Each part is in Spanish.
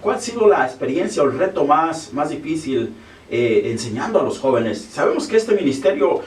¿Cuál ha sido la experiencia o el reto más difícil enseñando a los jóvenes? Sabemos que este ministerio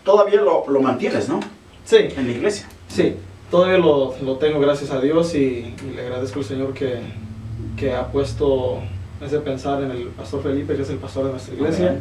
todavía lo mantienes, ¿no? Sí. En la iglesia. Sí, todavía lo tengo, gracias a Dios, y le agradezco al Señor que ha puesto ese pensar en el pastor Felipe, que es el pastor de nuestra iglesia. Amén.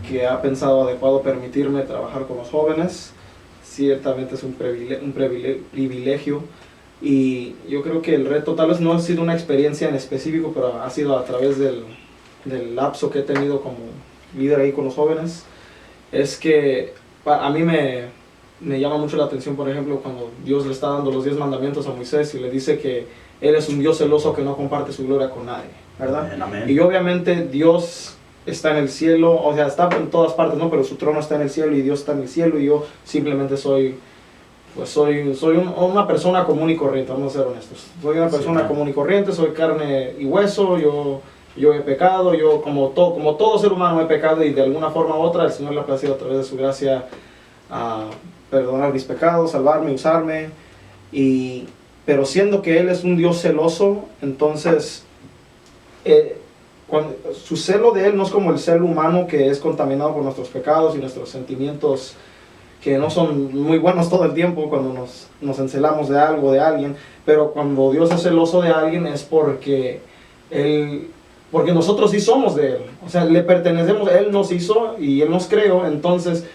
Que ha pensado adecuado permitirme trabajar con los jóvenes. Ciertamente es un privilegio, y yo creo que el reto tal vez no ha sido una experiencia en específico, pero ha sido a través del lapso que he tenido como líder ahí con los jóvenes. Es que a mí me llama mucho la atención, por ejemplo, cuando Dios le está dando los 10 mandamientos a Moisés y le dice que Él es un Dios celoso que no comparte su gloria con nadie, ¿verdad? Amén. Y obviamente Dios está en el cielo, o sea, está en todas partes, ¿no? Pero su trono está en el cielo y Dios está en el cielo, y yo simplemente soy una persona común y corriente, vamos a ser honestos. Soy una persona común y corriente, soy carne y hueso, yo he pecado, yo como todo ser humano he pecado, y de alguna forma u otra el Señor le ha placido a través de su gracia a perdonar mis pecados, salvarme, usarme, pero siendo que Él es un Dios celoso, entonces su celo de Él no es como el celo humano, que es contaminado por nuestros pecados y nuestros sentimientos que no son muy buenos todo el tiempo cuando nos encelamos de algo, de alguien. Pero cuando Dios es celoso de alguien es porque nosotros sí somos de Él, o sea, le pertenecemos, Él nos hizo y Él nos creó. Entonces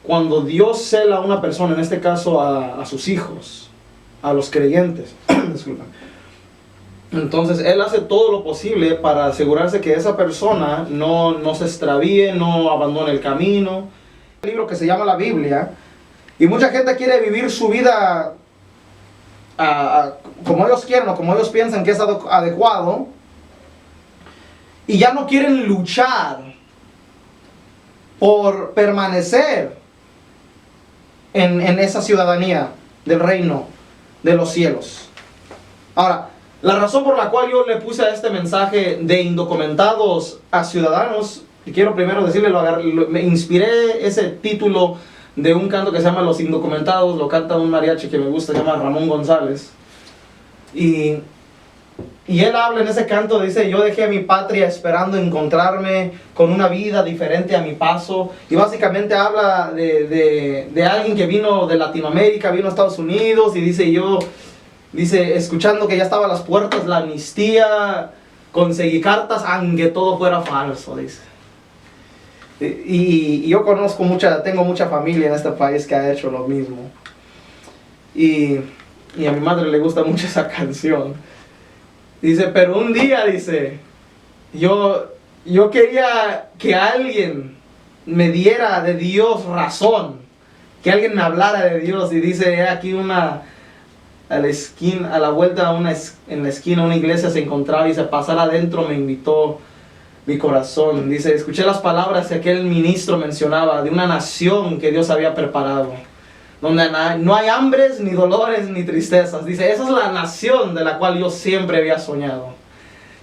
cuando Dios cela a una persona, en este caso a sus hijos, a los creyentes, disculpa, entonces Él hace todo lo posible para asegurarse que esa persona no se extravíe, no abandone el camino. Un libro que se llama la Biblia, y mucha gente quiere vivir su vida como ellos quieren o como ellos piensan que es adecuado, y ya no quieren luchar por permanecer en esa ciudadanía del reino de los cielos. Ahora, la razón por la cual yo le puse a este mensaje de indocumentados a ciudadanos, y quiero primero decirle, me inspiré ese título de un canto que se llama Los Indocumentados, lo canta un mariachi que me gusta, se llama Ramón González, y él habla en ese canto, dice: yo dejé mi patria esperando encontrarme con una vida diferente a mi paso. Y básicamente habla de alguien que vino de Latinoamérica, vino a Estados Unidos, y dice, escuchando que ya estaba a las puertas la amnistía, conseguí cartas aunque todo fuera falso, dice. Y yo tengo mucha familia en este país que ha hecho lo mismo. Y a mi madre le gusta mucho esa canción. Dice, pero un día, dice, yo quería que alguien me diera de Dios razón, que alguien me hablara de Dios. Y dice, aquí a la vuelta en la esquina una iglesia se encontraba, y se pasar adentro me invitó mi corazón. Dice, escuché las palabras que aquel ministro mencionaba de una nación que Dios había preparado, donde no hay hambres, ni dolores, ni tristezas. Dice, esa es la nación de la cual yo siempre había soñado.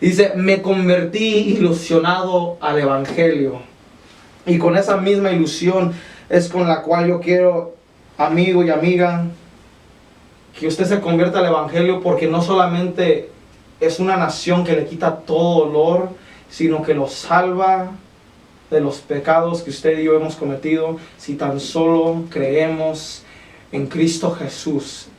Dice, me convertí ilusionado al evangelio, y con esa misma ilusión es con la cual yo quiero, amigo y amiga, que usted se convierta al evangelio, porque no solamente es una nación que le quita todo dolor, sino que lo salva de los pecados que usted y yo hemos cometido, si tan solo creemos en Cristo Jesús.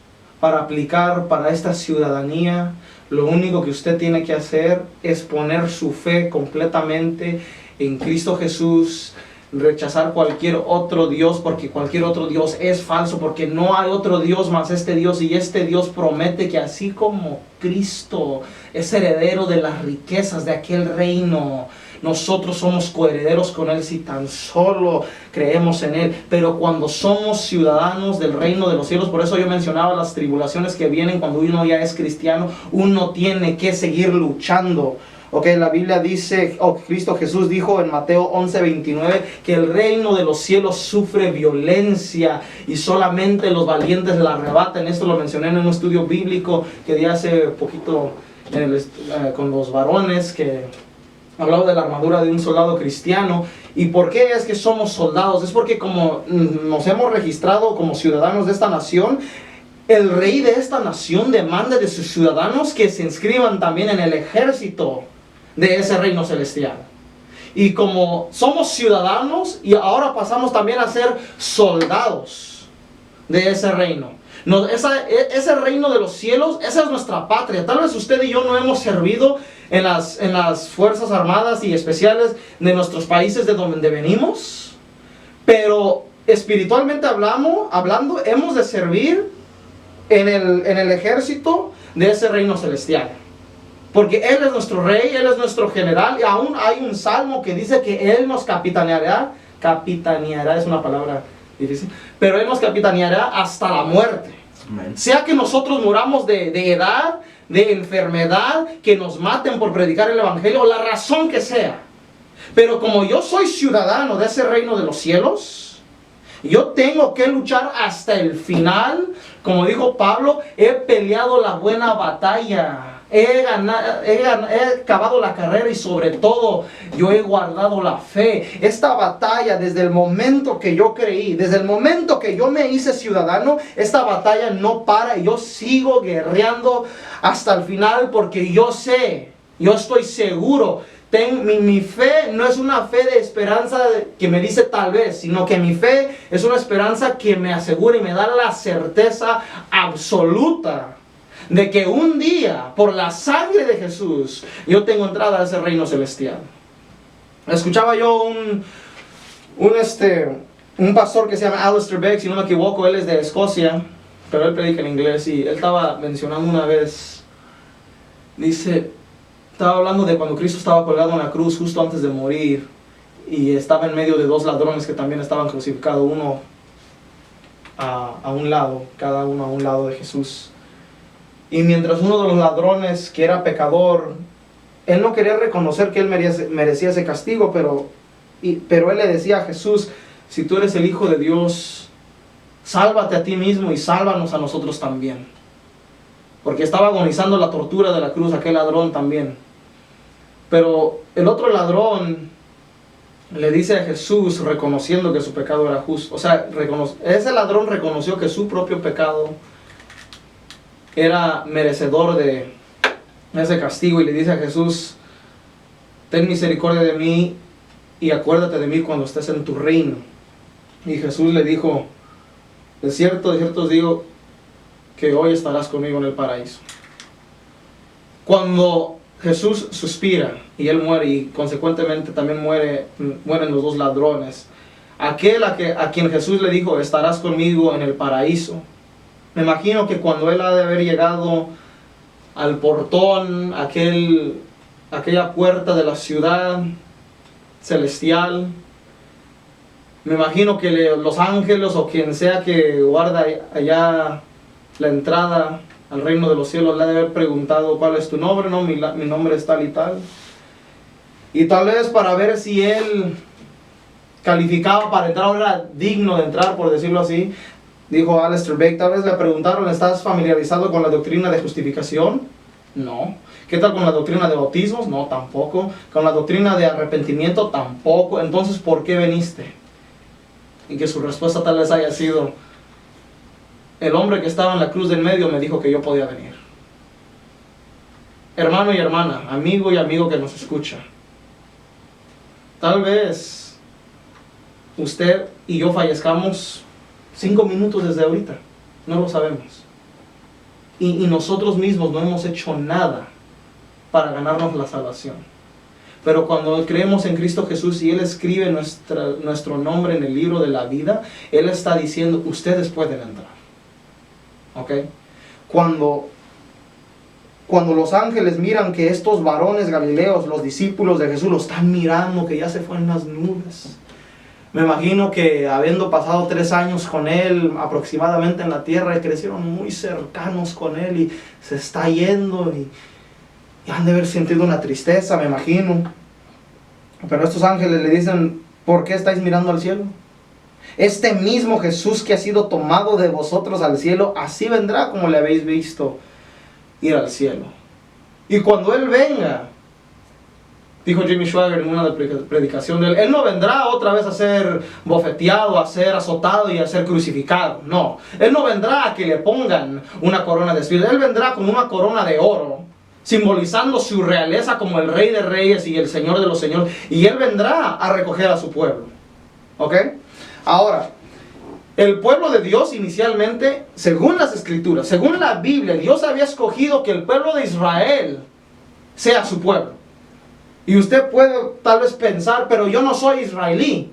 Para aplicar para esta ciudadanía, lo único que usted tiene que hacer es poner su fe completamente en Cristo Jesús, rechazar cualquier otro Dios, porque cualquier otro Dios es falso, porque no hay otro Dios más este Dios, y este Dios promete que así como Cristo es heredero de las riquezas de aquel reino, nosotros somos coherederos con Él si tan solo creemos en Él. Pero cuando somos ciudadanos del reino de los cielos, por eso yo mencionaba las tribulaciones que vienen cuando uno ya es cristiano, uno tiene que seguir luchando. La Biblia dice, Cristo Jesús dijo en Mateo 11:29, que el reino de los cielos sufre violencia y solamente los valientes la arrebatan. Esto lo mencioné en un estudio bíblico que di hace poquito con los varones, que hablaba de la armadura de un soldado cristiano. ¿Y por qué es que somos soldados? Es porque como nos hemos registrado como ciudadanos de esta nación, el rey de esta nación demanda de sus ciudadanos que se inscriban también en el ejército de ese reino celestial. Y como somos ciudadanos y ahora pasamos también a ser soldados de ese reino. Ese reino de los cielos, esa es nuestra patria. Tal vez usted y yo no hemos servido en las fuerzas armadas y especiales de nuestros países de donde venimos, pero espiritualmente hablando, hemos de servir en el ejército de ese reino celestial. Porque Él es nuestro rey, Él es nuestro general, y aún hay un salmo que dice que Él nos capitaneará, es una palabra difícil, pero Él nos capitaneará hasta la muerte. Amén. Sea que nosotros muramos de edad, de enfermedad, que nos maten por predicar el evangelio, o la razón que sea. Pero como yo soy ciudadano de ese reino de los cielos, yo tengo que luchar hasta el final. Como dijo Pablo, he peleado la buena batalla. He acabado la carrera y sobre todo yo he guardado la fe. Esta batalla, desde el momento que yo creí, desde el momento que yo me hice ciudadano, esta batalla no para y yo sigo guerreando hasta el final, porque yo sé, yo estoy seguro. Mi fe no es una fe de esperanza que me dice tal vez, sino que mi fe es una esperanza que me asegura y me da la certeza absoluta de que un día, por la sangre de Jesús, yo tengo entrada a ese reino celestial. Escuchaba yo un pastor que se llama Alistair Begg, si no me equivoco. Él es de Escocia, pero él predica en inglés, y él estaba mencionando una vez, estaba hablando de cuando Cristo estaba colgado en la cruz justo antes de morir, y estaba en medio de dos ladrones que también estaban crucificados, uno a un lado, cada uno a un lado de Jesús. Y mientras uno de los ladrones, que era pecador, él no quería reconocer que él merecía ese castigo, pero él le decía a Jesús: si tú eres el Hijo de Dios, sálvate a ti mismo y sálvanos a nosotros también. Porque estaba agonizando la tortura de la cruz aquel ladrón también. Pero el otro ladrón le dice a Jesús, reconociendo que su pecado era justo. O sea, ese ladrón reconoció que su propio pecado era merecedor de ese castigo, y le dice a Jesús: ten misericordia de mí y acuérdate de mí cuando estés en tu reino. Y Jesús le dijo: de cierto os digo que hoy estarás conmigo en el paraíso. Cuando Jesús suspira y él muere, y consecuentemente también mueren los dos ladrones, aquel a quien Jesús le dijo: estarás conmigo en el paraíso, me imagino que cuando él ha de haber llegado al portón, aquella puerta de la ciudad celestial, me imagino que los ángeles o quien sea que guarda allá la entrada al reino de los cielos le ha de haber preguntado: ¿cuál es tu nombre? No, mi nombre es tal y tal. Y tal vez para ver si él calificaba para entrar, o era digno de entrar, por decirlo así, dijo Alistair Begg, tal vez le preguntaron: ¿estás familiarizado con la doctrina de justificación? No. ¿Qué tal con la doctrina de bautismos? No, tampoco. ¿Con la doctrina de arrepentimiento? Tampoco. Entonces, ¿por qué viniste? Y que su respuesta tal vez haya sido: el hombre que estaba en la cruz del medio me dijo que yo podía venir. Hermano y hermana, amigo y amigo que nos escucha, tal vez usted y yo fallezcamos 5 minutos desde ahorita, no lo sabemos. Y nosotros mismos no hemos hecho nada para ganarnos la salvación. Pero cuando creemos en Cristo Jesús y Él escribe nuestro nombre en el libro de la vida, Él está diciendo: ustedes pueden entrar. ¿Ok? Cuando los ángeles miran que estos varones galileos, los discípulos de Jesús, lo están mirando, que ya se fue en las nubes. Me imagino que habiendo pasado 3 años con Él aproximadamente en la tierra, crecieron muy cercanos con Él y se está yendo, y han de haber sentido una tristeza, me imagino. Pero estos ángeles le dicen: ¿por qué estáis mirando al cielo? Este mismo Jesús que ha sido tomado de vosotros al cielo, así vendrá como le habéis visto ir al cielo. Y cuando Él venga, Dijo Jimmy Swaggart en una predicación de él, Él no vendrá otra vez a ser bofeteado, a ser azotado y a ser crucificado. No, Él no vendrá a que le pongan una corona de espinas. Él vendrá con una corona de oro, simbolizando su realeza como el Rey de Reyes y el Señor de los Señores. Y Él vendrá a recoger a su pueblo. ¿Ok? Ahora, el pueblo de Dios inicialmente, según las Escrituras, según la Biblia, Dios había escogido que el pueblo de Israel sea su pueblo. Y usted puede tal vez pensar, pero yo no soy israelí.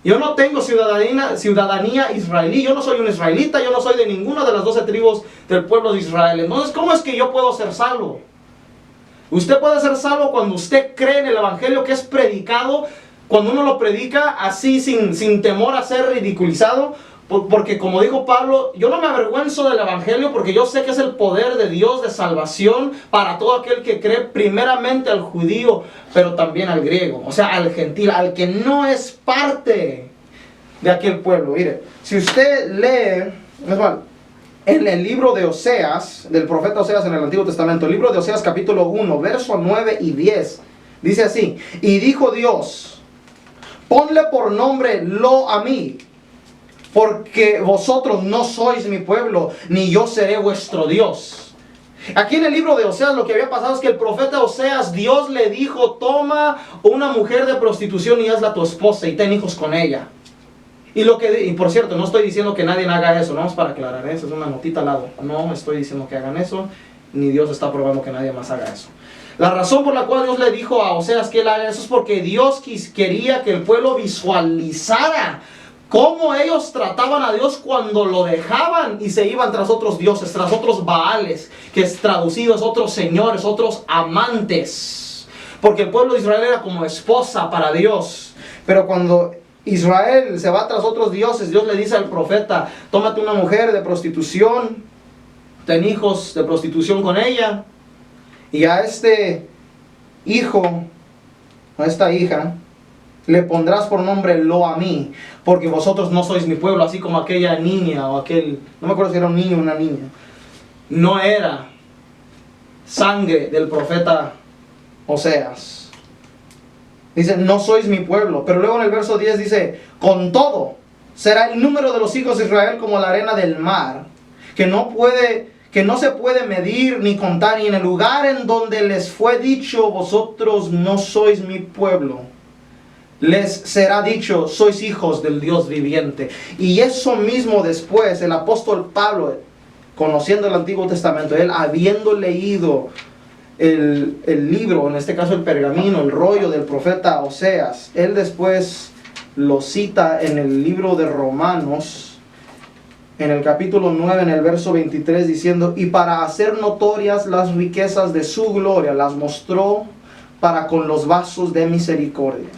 Yo no tengo ciudadanía israelí. Yo no soy un israelita. Yo no soy de ninguna de las 12 tribus del pueblo de Israel. Entonces, ¿cómo es que yo puedo ser salvo? Usted puede ser salvo cuando usted cree en el evangelio que es predicado. Cuando uno lo predica así sin temor a ser ridiculizado. Porque como dijo Pablo, yo no me avergüenzo del evangelio porque yo sé que es el poder de Dios de salvación para todo aquel que cree, primeramente al judío, pero también al griego, o sea, al gentil, al que no es parte de aquel pueblo. Mire, si usted lee, en el libro de Oseas, del profeta Oseas en el Antiguo Testamento, el libro de Oseas capítulo 1, versos 9 y 10, dice así: y dijo Dios, ponle por nombre Lo-Ammi, porque vosotros no sois mi pueblo, ni yo seré vuestro Dios. Aquí en el libro de Oseas lo que había pasado es que el profeta Oseas, Dios le dijo, toma una mujer de prostitución y hazla tu esposa y ten hijos con ella. Y por cierto, no estoy diciendo que nadie haga eso, vamos para aclarar, eso es una notita al lado. No estoy diciendo que hagan eso, ni Dios está probando que nadie más haga eso. La razón por la cual Dios le dijo a Oseas que él haga eso es porque Dios quería que el pueblo visualizara cómo ellos trataban a Dios cuando lo dejaban y se iban tras otros dioses, tras otros baales, que es traducidos otros señores, otros amantes. Porque el pueblo de Israel era como esposa para Dios. Pero cuando Israel se va tras otros dioses, Dios le dice al profeta, tómate una mujer de prostitución, ten hijos de prostitución con ella, y a este hijo, a esta hija, le pondrás por nombre Lo-Ammi, porque vosotros no sois mi pueblo, así como aquella niña o no me acuerdo si era un niño o una niña, no era sangre del profeta Oseas. Dice, no sois mi pueblo. Pero luego en el verso 10 dice, con todo, será el número de los hijos de Israel como la arena del mar, que no se puede medir ni contar, y en el lugar en donde les fue dicho, vosotros no sois mi pueblo, les será dicho, sois hijos del Dios viviente. Y eso mismo después, el apóstol Pablo, conociendo el Antiguo Testamento, él habiendo leído el libro, en este caso el pergamino, el rollo del profeta Oseas, él después lo cita en el libro de Romanos, en el capítulo 9, en el verso 23, diciendo, y para hacer notorias las riquezas de su gloria, las mostró para con los vasos de misericordia,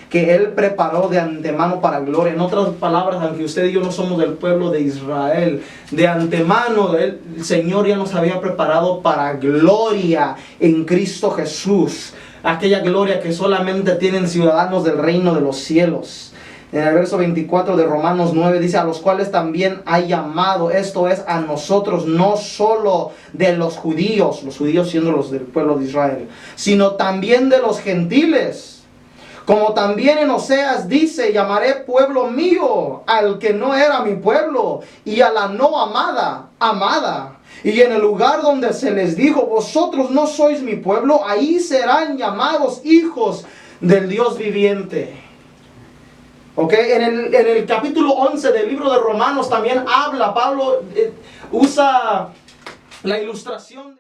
que Él preparó de antemano para gloria. En otras palabras, aunque usted y yo no somos del pueblo de Israel, de antemano el Señor ya nos había preparado para gloria en Cristo Jesús. Aquella gloria que solamente tienen ciudadanos del reino de los cielos. En el verso 24 de Romanos 9 dice, a los cuales también ha llamado, esto es, a nosotros, no solo de los judíos siendo los del pueblo de Israel, sino también de los gentiles. Como también en Oseas dice, llamaré pueblo mío al que no era mi pueblo, y a la no amada, amada. Y en el lugar donde se les dijo, vosotros no sois mi pueblo, ahí serán llamados hijos del Dios viviente. En el capítulo 11 del libro de Romanos también habla, Pablo usa la ilustración